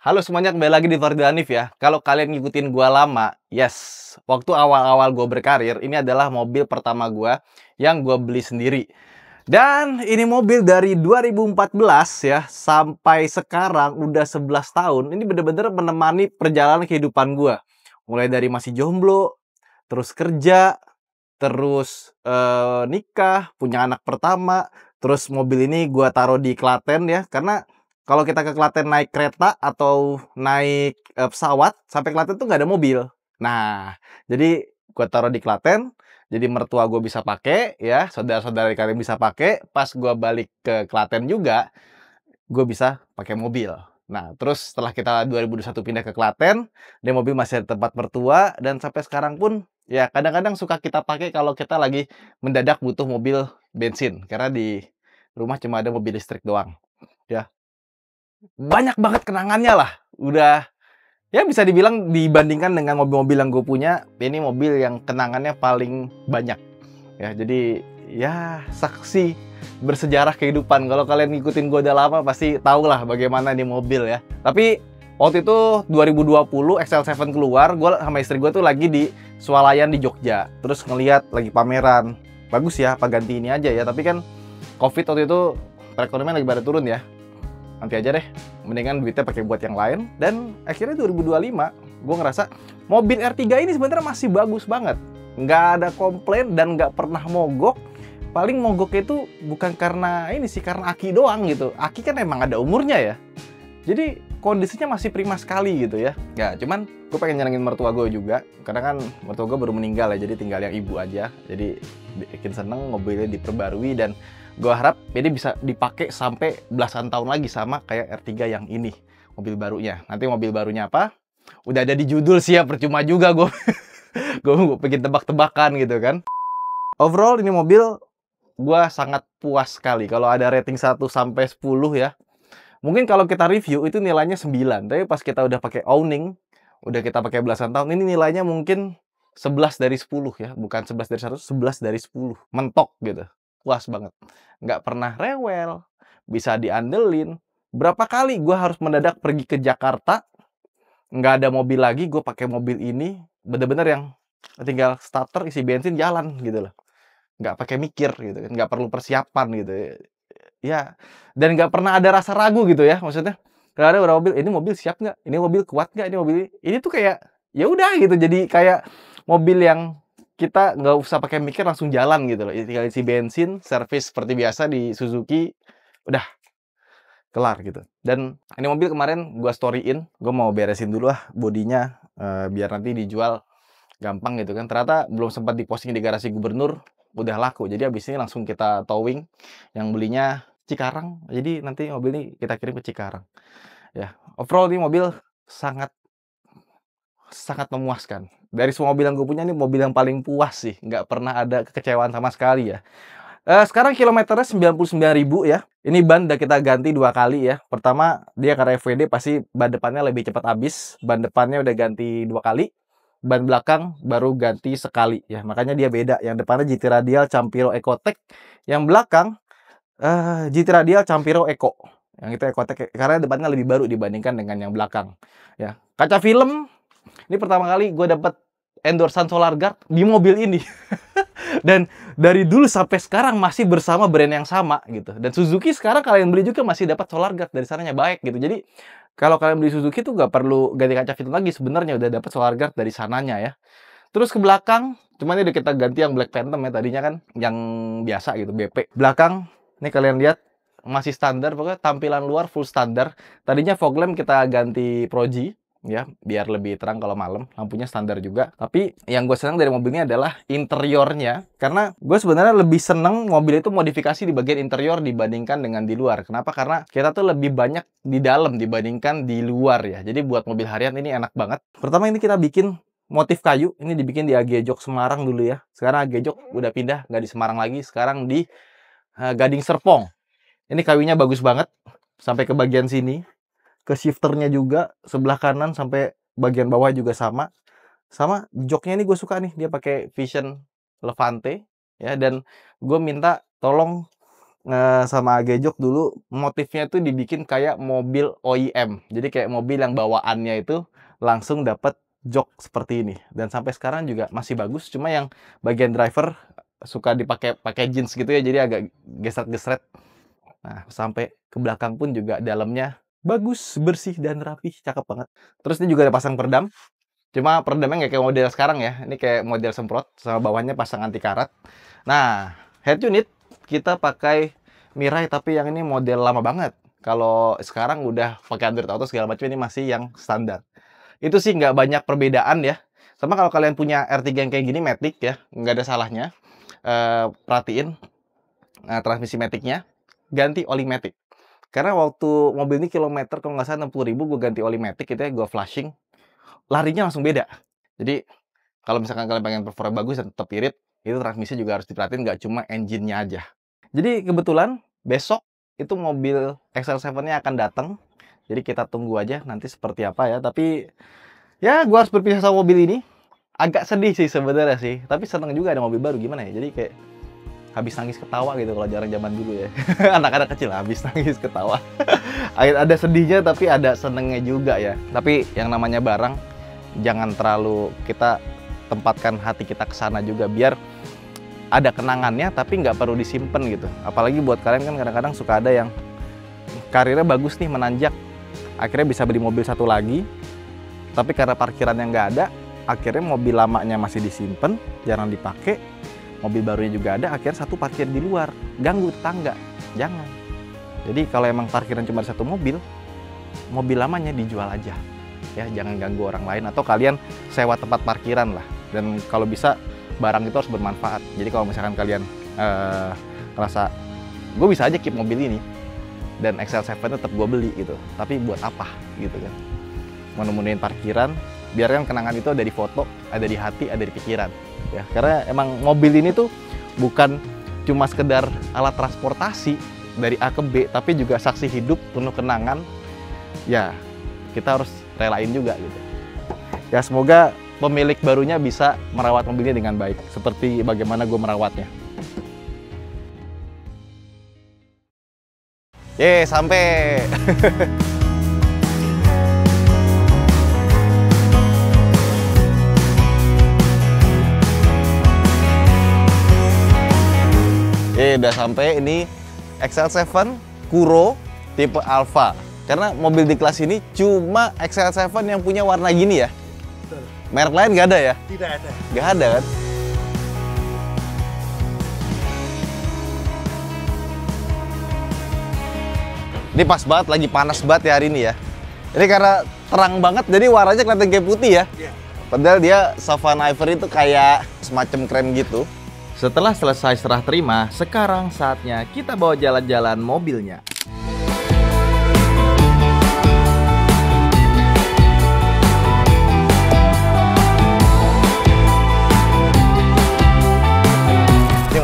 Halo semuanya, kembali lagi di Fardil Hanif ya. Kalau kalian ngikutin gua lama, yes, waktu awal-awal gua berkarir, ini adalah mobil pertama gua yang gua beli sendiri. Dan ini mobil dari 2014 ya, sampai sekarang udah 11 tahun. Ini bener-bener menemani perjalanan kehidupan gua. Mulai dari masih jomblo, terus kerja, terus nikah, punya anak pertama, terus mobil ini gua taruh di Klaten ya, karena kalau kita ke Klaten naik kereta atau naik pesawat sampai Klaten tuh nggak ada mobil. Nah, jadi gua taruh di Klaten, jadi mertua gue bisa pakai ya, saudara-saudara kalian bisa pakai, pas gua balik ke Klaten juga gue bisa pakai mobil. Nah, terus setelah kita 2021 pindah ke Klaten, dan mobil masih ada tempat mertua, dan sampai sekarang pun ya kadang-kadang suka kita pakai kalau kita lagi mendadak butuh mobil bensin, karena di rumah cuma ada mobil listrik doang. Ya, banyak banget kenangannya lah. Udah ya bisa dibilang dibandingkan dengan mobil-mobil yang gue punya, ini mobil yang kenangannya paling banyak. Ya, jadi ya saksi bersejarah kehidupan. Kalau kalian ngikutin gue udah lama pasti tau lah bagaimana di mobil ya. Tapi waktu itu 2020 XL7 keluar, gue sama istri gue tuh lagi di swalayan di Jogja. Terus ngeliat lagi pameran, bagus ya, apa ganti ini aja ya. Tapi kan COVID waktu itu perekonomian lagi pada turun ya. Nanti aja deh, mendingan duitnya pakai buat yang lain. Dan akhirnya 2025 gue ngerasa mobil R3 ini sebenarnya masih bagus banget, nggak ada komplain dan nggak pernah mogok. Paling mogoknya itu bukan karena ini sih, karena aki doang gitu. Aki kan emang ada umurnya ya, jadi kondisinya masih prima sekali gitu ya. Ya cuman gue pengen nyenengin mertua gue juga, karena kan mertua gue baru meninggal ya, jadi tinggal yang ibu aja. Jadi bikin seneng mobilnya diperbarui, dan gue harap ini bisa dipakai sampai belasan tahun lagi sama kayak R3 yang ini, mobil barunya. Nanti mobil barunya apa? Udah ada di judul sih ya, percuma juga gue gue pengen tebak-tebakan gitu kan. Overall ini mobil gue sangat puas sekali. Kalau ada rating 1 sampai 10 ya, mungkin kalau kita review itu nilainya 9. Tapi pas kita udah pakai owning, udah kita pakai belasan tahun, ini nilainya mungkin 11 dari 10 ya. Bukan 11 dari 100, 11 dari 10. Mentok gitu. Puas banget. Nggak pernah rewel, bisa diandelin. Berapa kali gue harus mendadak pergi ke Jakarta, nggak ada mobil lagi, gue pakai mobil ini. Bener-bener yang tinggal starter, isi bensin, jalan gitu loh. Nggak pakai mikir gitu kan, nggak perlu persiapan gitu ya. Dan nggak pernah ada rasa ragu gitu ya, maksudnya kalau ada beberapa mobil, ini mobil siap nggak, ini mobil kuat nggak, ini mobil ini tuh kayak ya udah gitu, jadi kayak mobil yang kita nggak usah pakai mikir, langsung jalan gitu loh. Tinggal isi bensin, servis seperti biasa di Suzuki, udah kelar gitu. Dan ini mobil kemarin gua storyin, gua mau beresin dulu lah bodinya, biar nanti dijual gampang gitu kan. Ternyata belum sempat diposting di garasi gubernur, udah laku. Jadi habis ini langsung kita towing. Yang belinya Cikarang, jadi nanti mobil ini kita kirim ke Cikarang. Ya, overall ini mobil sangat sangat memuaskan. Dari semua mobil yang gue punya, ini mobil yang paling puas sih. Nggak pernah ada kekecewaan sama sekali ya. Sekarang kilometernya 99.000 ya. Ini ban udah kita ganti 2 kali ya. Pertama, dia karena FWD pasti ban depannya lebih cepat habis. Ban depannya udah ganti 2 kali. Ban belakang baru ganti sekali ya. Makanya dia beda. Yang depannya GT Radial Campiro Ecotec. Yang belakang GT Radial Campiro Eco. Yang itu Ecotec karena depannya lebih baru dibandingkan dengan yang belakang. Ya. Kaca film, ini pertama kali gue dapet endorsan Solar Guard di mobil ini. Dan dari dulu sampai sekarang masih bersama brand yang sama gitu. Dan Suzuki sekarang kalian beli juga masih dapat Solar Guard dari sananya, baik gitu. Jadi kalau kalian beli Suzuki tuh nggak perlu ganti kaca film lagi, sebenarnya udah dapat Solar Guard dari sananya ya. Terus ke belakang, cuman ini udah kita ganti yang Black Phantom ya, tadinya kan yang biasa gitu, BP. Belakang, ini kalian lihat masih standar, pokoknya tampilan luar full standar. Tadinya fog lamp kita ganti Proji ya, biar lebih terang kalau malam. Lampunya standar juga. Tapi yang gue senang dari mobil ini adalah interiornya, karena gue sebenarnya lebih seneng mobil itu modifikasi di bagian interior dibandingkan dengan di luar. Kenapa? Karena kita tuh lebih banyak di dalam dibandingkan di luar ya. Jadi buat mobil harian ini enak banget. Pertama ini kita bikin motif kayu. Ini dibikin di AG Jok Semarang dulu ya. Sekarang AG Jok udah pindah, nggak di Semarang lagi. Sekarang di Gading Serpong. Ini kayunya bagus banget sampai ke bagian sini. Ke shifternya juga sebelah kanan sampai bagian bawah juga sama. Sama joknya ini gue suka nih, dia pakai Vision Levante ya. Dan gue minta tolong sama Agejok dulu motifnya tuh dibikin kayak mobil OEM. Jadi kayak mobil yang bawaannya itu langsung dapat jok seperti ini. Dan sampai sekarang juga masih bagus, cuma yang bagian driver suka pakai jeans gitu ya, jadi agak gesret-gesret. Nah, sampai ke belakang pun juga dalamnya bagus, bersih dan rapi, cakep banget. Terus ini juga ada pasang peredam. Cuma peredamnya nggak kayak model sekarang ya. Ini kayak model semprot, sama bawahnya pasang anti karat. Nah, head unit kita pakai Mirai, tapi yang ini model lama banget. Kalau sekarang udah pakai Android Auto segala macam, ini masih yang standar. Itu sih nggak banyak perbedaan ya. Sama kalau kalian punya R3 yang kayak gini, Matic ya, nggak ada salahnya. Perhatiin transmisi Matic-nya, ganti oli Matic. Karena waktu mobil ini kilometer kalau nggak salah 60.000, gue ganti oli Matic gitu ya, gue flashing, larinya langsung beda. Jadi kalau misalkan kalian pengen performa bagus dan tetap irit, itu transmisi juga harus diperhatiin, nggak cuma engine-nya aja. Jadi kebetulan besok itu mobil XL7-nya akan datang. Jadi kita tunggu aja nanti seperti apa ya. Tapi ya gue harus berpisah sama mobil ini. Agak sedih sih sebenarnya sih. Tapi seneng juga ada mobil baru, gimana ya. Jadi kayak habis nangis ketawa gitu kalau jarang zaman dulu ya. Anak-anak kecil habis nangis ketawa. Ada sedihnya tapi ada senengnya juga ya. Tapi yang namanya barang, jangan terlalu kita tempatkan hati kita ke sana juga, biar ada kenangannya tapi nggak perlu disimpan gitu. Apalagi buat kalian kan kadang-kadang suka ada yang karirnya bagus nih, menanjak, akhirnya bisa beli mobil satu lagi, tapi karena parkirannya nggak ada, akhirnya mobil lamanya masih disimpan, jarang dipakai, mobil barunya juga ada, akhirnya satu parkir di luar, ganggu tetangga. Jangan. Jadi kalau emang parkiran cuma satu mobil lamanya dijual aja ya, jangan ganggu orang lain, atau kalian sewa tempat parkiran lah. Dan kalau bisa barang itu harus bermanfaat. Jadi kalau misalkan kalian ngerasa gue bisa aja keep mobil ini dan XL7 tetap gue beli gitu, tapi buat apa gitu kan, mau nemuin parkiran, biarkan kenangan itu ada di foto, ada di hati, ada di pikiran ya. Karena emang mobil ini tuh bukan cuma sekedar alat transportasi dari A ke B, tapi juga saksi hidup penuh kenangan ya, kita harus relain juga gitu ya. Semoga pemilik barunya bisa merawat mobilnya dengan baik, seperti bagaimana gue merawatnya. Ye, sampai. Ye, udah sampai. Ini XL7 Kuro tipe Alpha. Karena mobil di kelas ini cuma XL7 yang punya warna gini ya. Merek lain nggak ada ya? Tidak ada. Nggak ada kan? Ini pas banget, lagi panas banget ya hari ini ya. Ini karena terang banget, jadi warnanya kelihatan kayak putih ya. Yeah. Padahal dia Savannah Ivory itu kayak semacam krem gitu. Setelah selesai serah terima, sekarang saatnya kita bawa jalan-jalan mobilnya.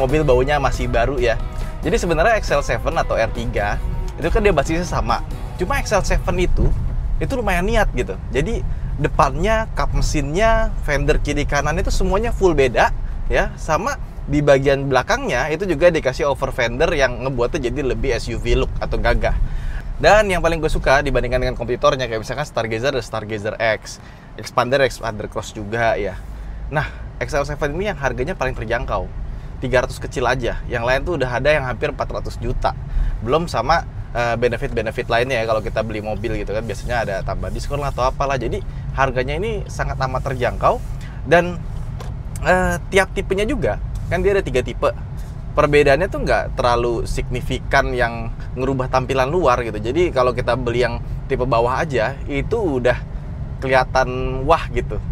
Mobil baunya masih baru ya. Jadi sebenarnya XL7 atau R3 itu kan dia basisnya sama. Cuma XL7 itu lumayan niat gitu. Jadi depannya, kap mesinnya, fender kiri kanan itu semuanya full beda ya. Sama di bagian belakangnya itu juga dikasih over fender yang ngebuatnya jadi lebih SUV look atau gagah. Dan yang paling gue suka dibandingkan dengan kompetitornya kayak misalkan Stargazer dan Stargazer X, Expander Cross juga ya. Nah, XL7 ini yang harganya paling terjangkau. 300 kecil aja, yang lain tuh udah ada yang hampir 400 juta. Belum sama benefit-benefit lainnya ya, kalau kita beli mobil gitu kan biasanya ada tambah diskon lah atau apalah. Jadi harganya ini sangat amat terjangkau. Dan tiap tipenya juga, kan dia ada 3 tipe. Perbedaannya tuh nggak terlalu signifikan yang ngerubah tampilan luar gitu. Jadi kalau kita beli yang tipe bawah aja, itu udah kelihatan wah gitu.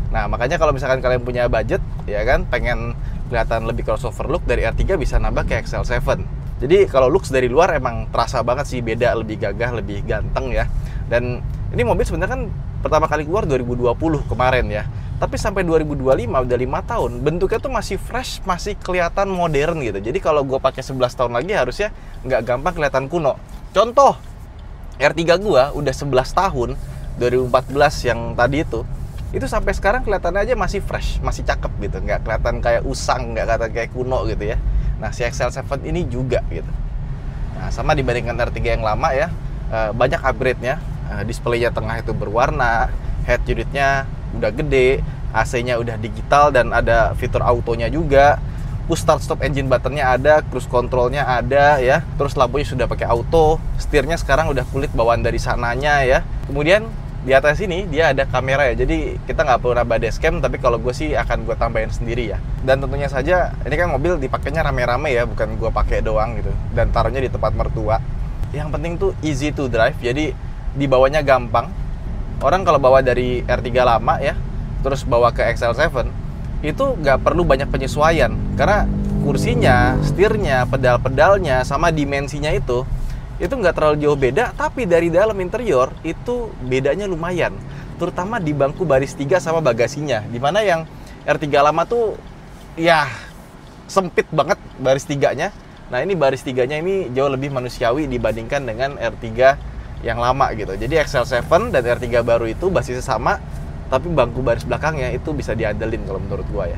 Nah makanya kalau misalkan kalian punya budget, ya kan, pengen kelihatan lebih crossover look, dari R3 bisa nambah ke XL7. Jadi kalau looks dari luar emang terasa banget sih beda, lebih gagah, lebih ganteng ya. Dan ini mobil sebenarnya kan pertama kali keluar 2020 kemarin ya. Tapi sampai 2025 udah 5 tahun, bentuknya tuh masih fresh, masih kelihatan modern gitu. Jadi kalau gue pakai 11 tahun lagi harusnya nggak gampang kelihatan kuno. Contoh, R3 gue udah 11 tahun, 2014 yang tadi itu sampai sekarang kelihatannya aja masih fresh, masih cakep gitu, nggak kelihatan kayak usang, nggak kelihatan kayak kuno gitu ya. Nah si XL7 ini juga gitu. Nah, sama dibandingkan R3 yang lama ya, banyak upgrade-nya. Displaynya tengah itu berwarna, head unitnya udah gede, AC-nya udah digital dan ada fitur autonya juga. Push start stop engine buttonnya ada, cruise controlnya ada ya. Terus lampunya sudah pakai auto, setirnya sekarang udah kulit bawaan dari sananya ya. Kemudian di atas ini dia ada kamera ya, jadi kita nggak perlu nambah dashcam, tapi kalau gue sih akan gue tambahin sendiri ya. Dan tentunya saja ini kan mobil dipakainya rame-rame ya, bukan gue pakai doang gitu. Dan taruhnya di tempat mertua. Yang penting tuh easy to drive, jadi dibawanya gampang. Orang kalau bawa dari R3 lama ya, terus bawa ke XL7, itu nggak perlu banyak penyesuaian, karena kursinya, setirnya, pedal-pedalnya, sama dimensinya itu nggak terlalu jauh beda, tapi dari dalam interior itu bedanya lumayan, terutama di bangku baris 3 sama bagasinya, dimana yang R3 lama tuh ya sempit banget baris 3-nya. Nah ini baris 3-nya ini jauh lebih manusiawi dibandingkan dengan R3 yang lama gitu. Jadi XL7 dan R3 baru itu basisnya sama, tapi bangku baris belakangnya itu bisa diandelin kalau menurut gua ya.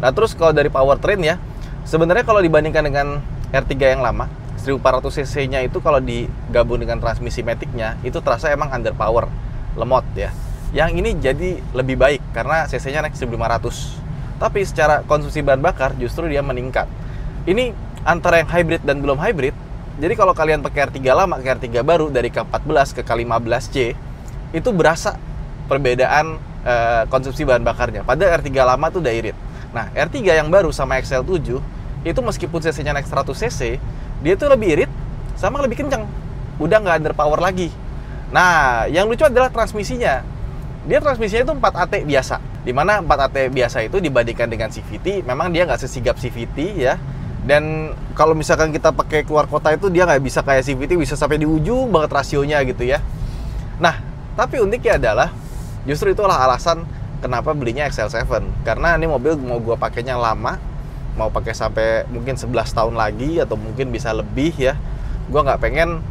Nah terus kalau dari powertrain ya, sebenarnya kalau dibandingkan dengan R3 yang lama, 1400 cc-nya itu kalau digabung dengan transmisi matic-nya itu terasa emang underpower, lemot ya. Yang ini jadi lebih baik karena cc-nya naik 1500. Tapi secara konsumsi bahan bakar justru dia meningkat. Ini antara yang hybrid dan belum hybrid. Jadi kalau kalian pakai R3 lama ke R3 baru dari K14 ke K15C, itu berasa perbedaan konsumsi bahan bakarnya. Padahal R3 lama tuh udah irit. Nah, R3 yang baru sama XL7 itu meskipun cc-nya naik 100 cc, dia tuh lebih irit sama lebih kenceng. Udah nggak underpower lagi. Nah, yang lucu adalah transmisinya. Dia transmisinya itu 4AT biasa. Dimana 4AT biasa itu dibandingkan dengan CVT, memang dia nggak sesigap CVT ya. Dan kalau misalkan kita pakai keluar kota itu dia nggak bisa kayak CVT, bisa sampai di ujung banget rasionya gitu ya. Nah, tapi uniknya adalah justru itulah alasan kenapa belinya XL7. Karena ini mobil mau gue pakainya lama, mau pakai sampai mungkin 11 tahun lagi atau mungkin bisa lebih ya. Gue nggak pengen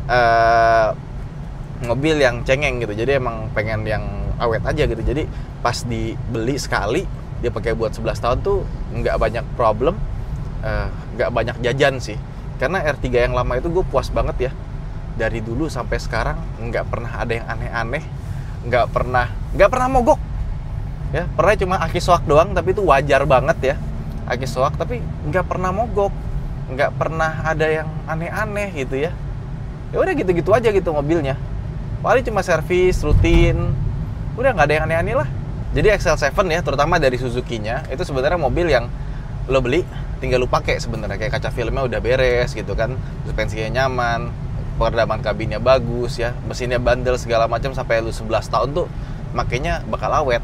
mobil yang cengeng gitu, jadi emang pengen yang awet aja gitu. Jadi pas dibeli sekali, dia pakai buat 11 tahun tuh nggak banyak problem. Nggak banyak jajan sih, karena R3 yang lama itu gue puas banget ya, dari dulu sampai sekarang nggak pernah ada yang aneh-aneh, nggak pernah mogok ya. Pernah cuma aki soak doang, tapi itu wajar banget ya, aki soak, tapi nggak pernah mogok, nggak pernah ada yang aneh-aneh gitu ya. Ya udah gitu-gitu aja gitu mobilnya, paling cuma servis rutin, udah nggak ada yang aneh-aneh lah. Jadi XL7 ya, terutama dari Suzuki-nya, itu sebenarnya mobil yang lo beli tinggal lu pakai sebenarnya, kayak kaca filmnya udah beres gitu kan, suspensinya nyaman, peredaman kabinnya bagus ya, mesinnya bandel segala macam, sampai lu 11 tahun tuh makanya bakal awet.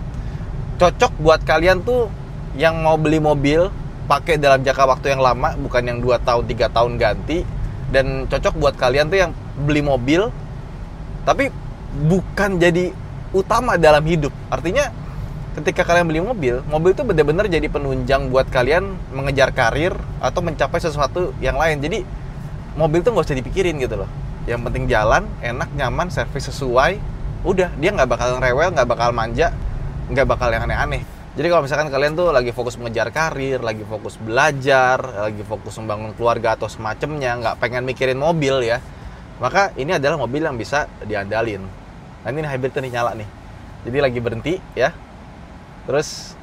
Cocok buat kalian tuh yang mau beli mobil pakai dalam jangka waktu yang lama, bukan yang 2 tahun 3 tahun ganti. Dan cocok buat kalian tuh yang beli mobil tapi bukan jadi utama dalam hidup. Artinya ketika kalian beli mobil itu benar-benar jadi penunjang buat kalian mengejar karir atau mencapai sesuatu yang lain. Jadi mobil tuh nggak usah dipikirin gitu loh. Yang penting jalan, enak, nyaman, servis sesuai. Udah, dia nggak bakal rewel, nggak bakal manja, nggak bakal yang aneh-aneh. Jadi kalau misalkan kalian tuh lagi fokus mengejar karir, lagi fokus belajar, lagi fokus membangun keluarga atau semacamnya, nggak pengen mikirin mobil ya, maka ini adalah mobil yang bisa diandalin. Nah ini hybrid nih nyala nih. Jadi lagi berhenti ya. Terus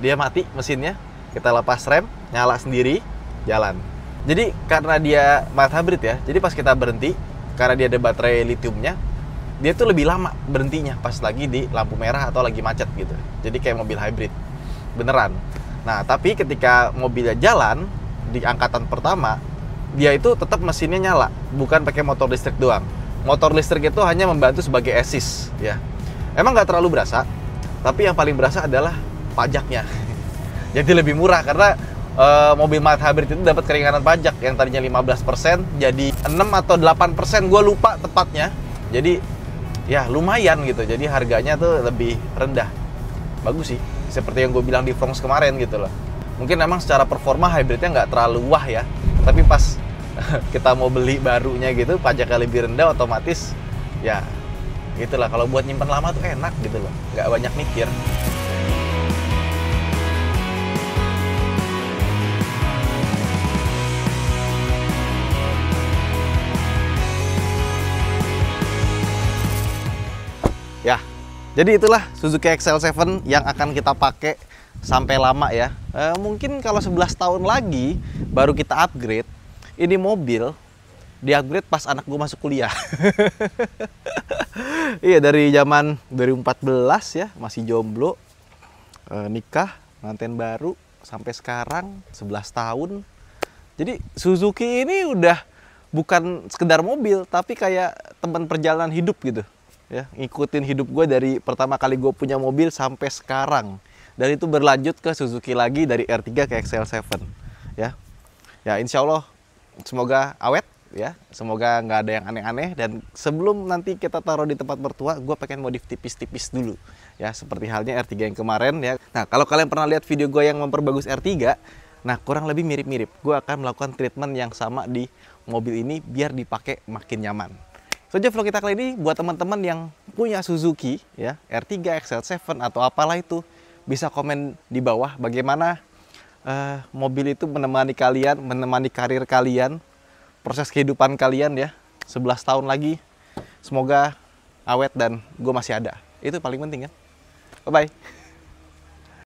dia mati mesinnya, kita lepas rem, nyala sendiri, jalan. Jadi karena dia mild hybrid ya, jadi pas kita berhenti, karena dia ada baterai litiumnya, dia tuh lebih lama berhentinya pas lagi di lampu merah atau lagi macet gitu. Jadi kayak mobil hybrid beneran. Nah tapi ketika mobilnya jalan di angkatan pertama, dia itu tetap mesinnya nyala, bukan pakai motor listrik doang. Motor listrik itu hanya membantu sebagai assist ya. Emang nggak terlalu berasa, tapi yang paling berasa adalah pajaknya. Jadi lebih murah karena mobil mild hybrid itu dapat keringanan pajak yang tadinya 15% jadi 6 atau 8%, gue lupa tepatnya. Jadi ya lumayan gitu. Jadi harganya tuh lebih rendah. Bagus sih. Seperti yang gue bilang di Fronx kemarin gitu loh. Mungkin memang secara performa hybridnya nggak terlalu wah ya. Tapi pas kita mau beli barunya gitu, pajaknya lebih rendah, otomatis ya itulah, kalau buat nyimpen lama tuh enak gitu loh, nggak banyak mikir. Ya, jadi itulah Suzuki XL7 yang akan kita pakai sampai lama ya. Mungkin kalau 11 tahun lagi baru kita upgrade. Ini mobil di-upgrade pas anak gue masuk kuliah. Iya, dari zaman 2014 ya, masih jomblo, nikah, nganten baru, sampai sekarang 11 tahun. Jadi Suzuki ini udah bukan sekedar mobil, tapi kayak teman perjalanan hidup gitu. Ya, ngikutin hidup gue dari pertama kali gue punya mobil sampai sekarang. Dan itu berlanjut ke Suzuki lagi dari R3 ke XL7. Ya, ya insya Allah semoga awet ya, semoga nggak ada yang aneh-aneh. Dan sebelum nanti kita taruh di tempat mertua, gue pengen modif tipis-tipis dulu. Ya, seperti halnya R3 yang kemarin ya. Nah, kalau kalian pernah lihat video gue yang memperbagus R3, nah kurang lebih mirip-mirip. Gue akan melakukan treatment yang sama di mobil ini biar dipakai makin nyaman. Saja vlog kita kali ini buat teman-teman yang punya Suzuki ya, R3, XL7 atau apalah itu, bisa komen di bawah bagaimana mobil itu menemani kalian, menemani karir kalian, proses kehidupan kalian ya, 11 tahun lagi. Semoga awet dan gue masih ada. Itu paling penting kan. Bye-bye.